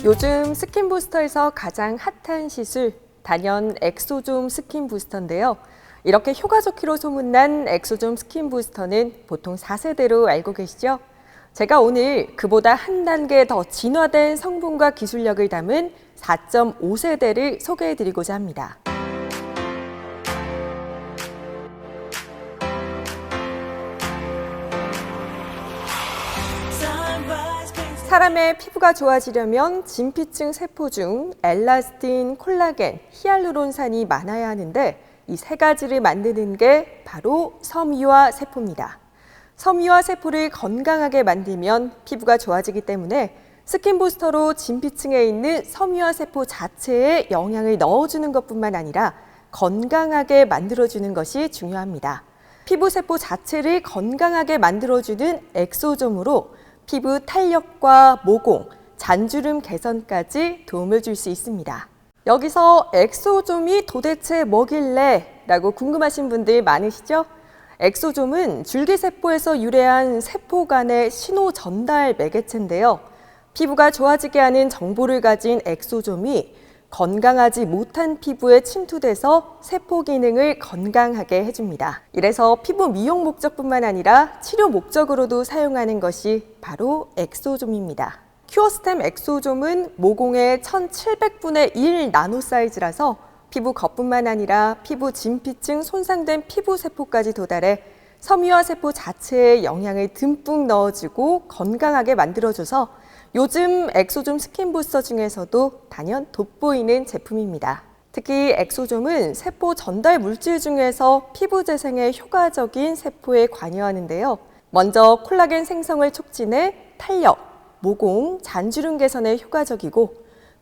요즘 스킨 부스터에서 가장 핫한 시술, 단연 엑소좀 스킨 부스터인데요. 이렇게 효과 좋기로 소문난 엑소좀 스킨 부스터는 보통 4세대로 알고 계시죠? 제가 오늘 그보다 한 단계 더 진화된 성분과 기술력을 담은 4.5세대를 소개해드리고자 합니다. 사람의 피부가 좋아지려면 진피층 세포 중 엘라스틴, 콜라겐, 히알루론산이 많아야 하는데 이 세 가지를 만드는 게 바로 섬유화 세포입니다. 섬유화 세포를 건강하게 만들면 피부가 좋아지기 때문에 스킨 부스터로 진피층에 있는 섬유화 세포 자체에 영향을 넣어주는 것뿐만 아니라 건강하게 만들어주는 것이 중요합니다. 피부 세포 자체를 건강하게 만들어주는 엑소좀으로 피부 탄력과 모공, 잔주름 개선까지 도움을 줄 수 있습니다. 여기서 엑소좀이 도대체 뭐길래? 라고 궁금하신 분들 많으시죠? 엑소좀은 줄기세포에서 유래한 세포 간의 신호 전달 매개체인데요. 피부가 좋아지게 하는 정보를 가진 엑소좀이 건강하지 못한 피부에 침투돼서 세포 기능을 건강하게 해줍니다. 이래서 피부 미용 목적뿐만 아니라 치료 목적으로도 사용하는 것이 바로 엑소좀입니다. 큐어스템 엑소좀은 모공의 1700분의 1 나노 사이즈라서 피부 겉뿐만 아니라 피부 진피층 손상된 피부 세포까지 도달해 섬유화 세포 자체에 영양을 듬뿍 넣어주고 건강하게 만들어줘서 요즘 엑소좀 스킨 부스터 중에서도 단연 돋보이는 제품입니다. 특히 엑소좀은 세포 전달 물질 중에서 피부 재생에 효과적인 세포에 관여하는데요. 먼저 콜라겐 생성을 촉진해 탄력, 모공, 잔주름 개선에 효과적이고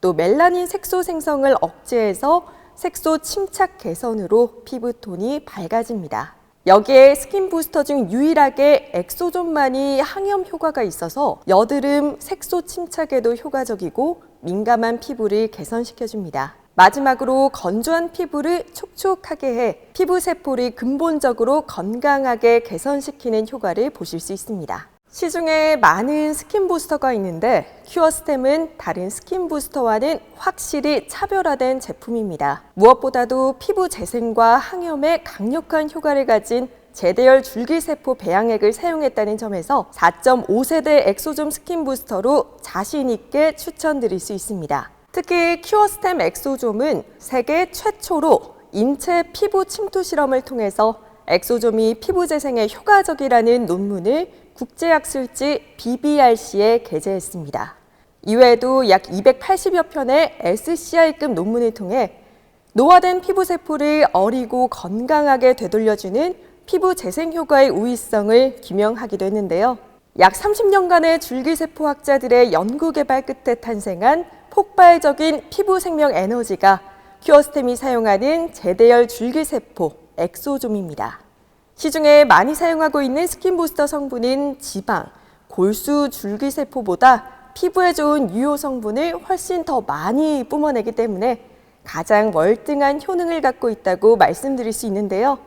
또 멜라닌 색소 생성을 억제해서 색소 침착 개선으로 피부톤이 밝아집니다. 여기에 스킨 부스터 중 유일하게 엑소좀만이 항염 효과가 있어서 여드름, 색소 침착에도 효과적이고 민감한 피부를 개선시켜줍니다. 마지막으로 건조한 피부를 촉촉하게 해 피부 세포를 근본적으로 건강하게 개선시키는 효과를 보실 수 있습니다. 시중에 많은 스킨 부스터가 있는데 큐어스템은 다른 스킨 부스터와는 확실히 차별화된 제품입니다. 무엇보다도 피부 재생과 항염에 강력한 효과를 가진 제대열 줄기세포 배양액을 사용했다는 점에서 4.5세대 엑소좀 스킨 부스터로 자신 있게 추천드릴 수 있습니다. 특히 큐어스템 엑소좀은 세계 최초로 인체 피부 침투 실험을 통해서 엑소좀이 피부 재생에 효과적이라는 논문을 국제학술지 BBRC에 게재했습니다. 이외에도 약 280여 편의 SCI급 논문을 통해 노화된 피부세포를 어리고 건강하게 되돌려주는 피부 재생 효과의 우위성을 규명하기도 했는데요. 약 30년간의 줄기세포학자들의 연구개발 끝에 탄생한 폭발적인 피부 생명 에너지가 큐어스템이 사용하는 제대열 줄기세포 엑소좀입니다. 시중에 많이 사용하고 있는 스킨 부스터 성분인 지방, 골수 줄기세포보다 피부에 좋은 유효 성분을 훨씬 더 많이 뿜어내기 때문에 가장 월등한 효능을 갖고 있다고 말씀드릴 수 있는데요.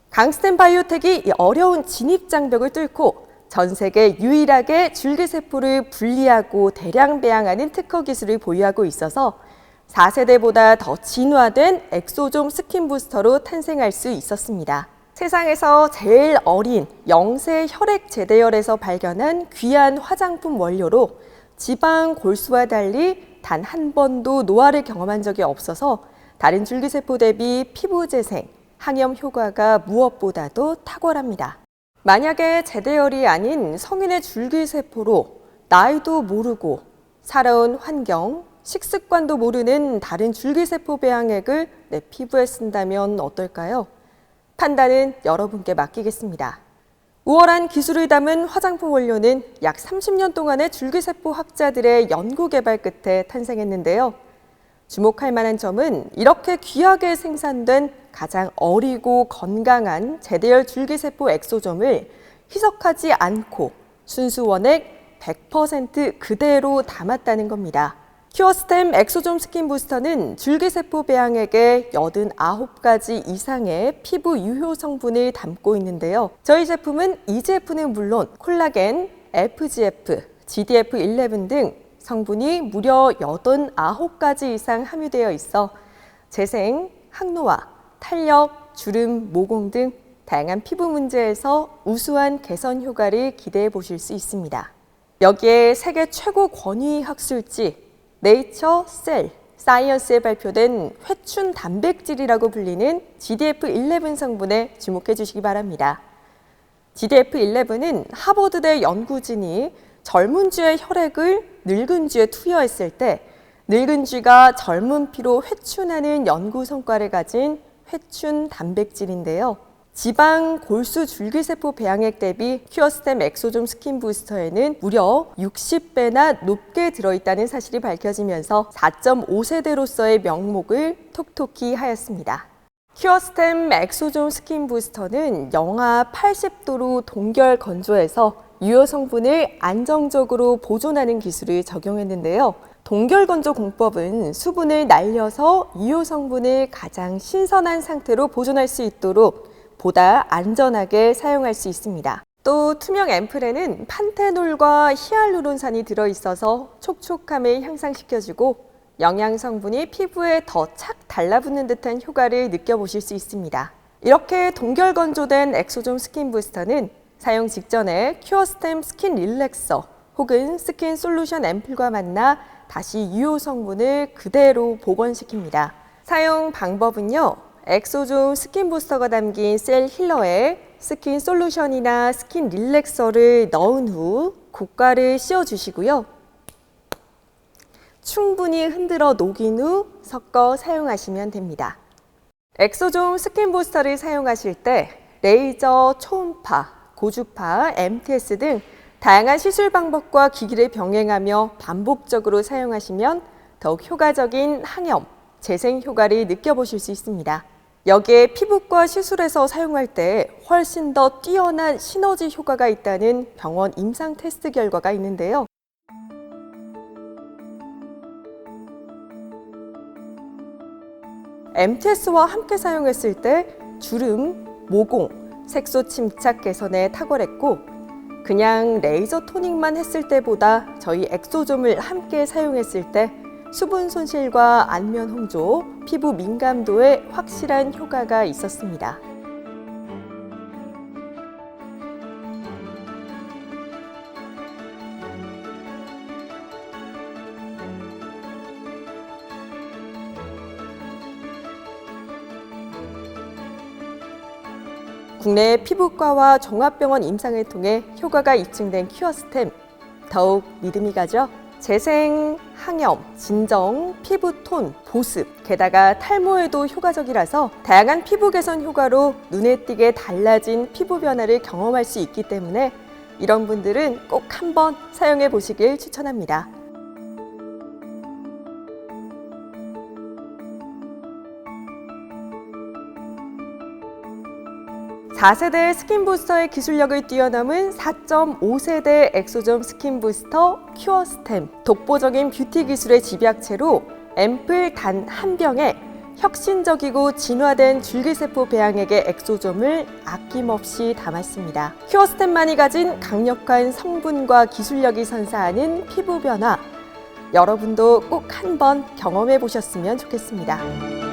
강스템 바이오텍이 이 어려운 진입 장벽을 뚫고 전 세계 유일하게 줄기세포를 분리하고 대량 배양하는 특허 기술을 보유하고 있어서 4세대보다 더 진화된 엑소좀 스킨 부스터로 탄생할 수 있었습니다. 세상에서 제일 어린 영세 혈액 제대열에서 발견한 귀한 화장품 원료로 지방, 골수와 달리 단 한 번도 노화를 경험한 적이 없어서 다른 줄기세포 대비 피부 재생, 항염 효과가 무엇보다도 탁월합니다. 만약에 제대열이 아닌 성인의 줄기세포로 나이도 모르고 살아온 환경, 식습관도 모르는 다른 줄기세포 배양액을 내 피부에 쓴다면 어떨까요? 판단은 여러분께 맡기겠습니다. 우월한 기술을 담은 화장품 원료는 약 30년 동안의 줄기세포 학자들의 연구 개발 끝에 탄생했는데요. 주목할 만한 점은 이렇게 귀하게 생산된 가장 어리고 건강한 제대열 줄기세포 엑소좀을 희석하지 않고 순수 원액 100% 그대로 담았다는 겁니다. 큐어스템 엑소좀 스킨 부스터는 줄기세포 배양액에 89가지 이상의 피부 유효 성분을 담고 있는데요. 저희 제품은 EGF는 물론 콜라겐, FGF, GDF11 등 성분이 무려 89가지 이상 함유되어 있어 재생, 항노화, 탄력, 주름, 모공 등 다양한 피부 문제에서 우수한 개선 효과를 기대해 보실 수 있습니다. 여기에 세계 최고 권위 학술지 네이처 셀 사이언스에 발표된 회춘 단백질이라고 불리는 GDF11 성분에 주목해 주시기 바랍니다. GDF11은 하버드대 연구진이 젊은 쥐의 혈액을 늙은 쥐에 투여했을 때 늙은 쥐가 젊은 피로 회춘하는 연구 성과를 가진 회춘 단백질인데요. 지방 골수 줄기세포 배양액 대비 큐어스템 엑소좀 스킨 부스터에는 무려 60배나 높게 들어있다는 사실이 밝혀지면서 4.5세대로서의 명목을 톡톡히 하였습니다. 큐어스템 엑소좀 스킨 부스터는 영하 80도로 동결 건조해서 유효 성분을 안정적으로 보존하는 기술을 적용했는데요. 동결 건조 공법은 수분을 날려서 유효 성분을 가장 신선한 상태로 보존할 수 있도록 보다 안전하게 사용할 수 있습니다. 또 투명 앰플에는 판테놀과 히알루론산이 들어있어서 촉촉함을 향상시켜주고 영양 성분이 피부에 더 착 달라붙는 듯한 효과를 느껴보실 수 있습니다. 이렇게 동결 건조된 엑소좀 스킨 부스터는 사용 직전에 큐어스템 스킨 릴렉서 혹은 스킨 솔루션 앰플과 만나 다시 유효 성분을 그대로 복원시킵니다. 사용 방법은요. 엑소좀 스킨 부스터가 담긴 셀 힐러에 스킨 솔루션이나 스킨 릴렉서를 넣은 후 고가를 씌워주시고요. 충분히 흔들어 녹인 후 섞어 사용하시면 됩니다. 엑소좀 스킨 부스터를 사용하실 때 레이저, 초음파, 고주파, MTS 등 다양한 시술 방법과 기기를 병행하며 반복적으로 사용하시면 더욱 효과적인 항염, 재생 효과를 느껴보실 수 있습니다. 여기에 피부과 시술에서 사용할 때 훨씬 더 뛰어난 시너지 효과가 있다는 병원 임상 테스트 결과가 있는데요. MTS와 함께 사용했을 때 주름, 모공, 색소 침착 개선에 탁월했고 그냥 레이저 토닝만 했을 때보다 저희 엑소좀을 함께 사용했을 때 수분 손실과 안면 홍조, 피부 민감도에 확실한 효과가 있었습니다. 국내 피부과와 종합병원 임상을 통해 효과가 입증된 큐어스템, 더욱 믿음이 가죠? 재생, 항염, 진정, 피부톤, 보습, 게다가 탈모에도 효과적이라서 다양한 피부 개선 효과로 눈에 띄게 달라진 피부 변화를 경험할 수 있기 때문에 이런 분들은 꼭 한번 사용해 보시길 추천합니다. (4세대) 스킨 부스터의 기술력을 뛰어넘은 4.5세대 엑소좀 스킨 부스터 큐어스템. 독보적인 뷰티 기술의 집약체로 앰플 단 한 병에 혁신적이고 진화된 줄기세포 배양액의 엑소좀을 아낌없이 담았습니다. 큐어스템만이 가진 강력한 성분과 기술력이 선사하는 피부 변화. 여러분도 꼭 한번 경험해 보셨으면 좋겠습니다.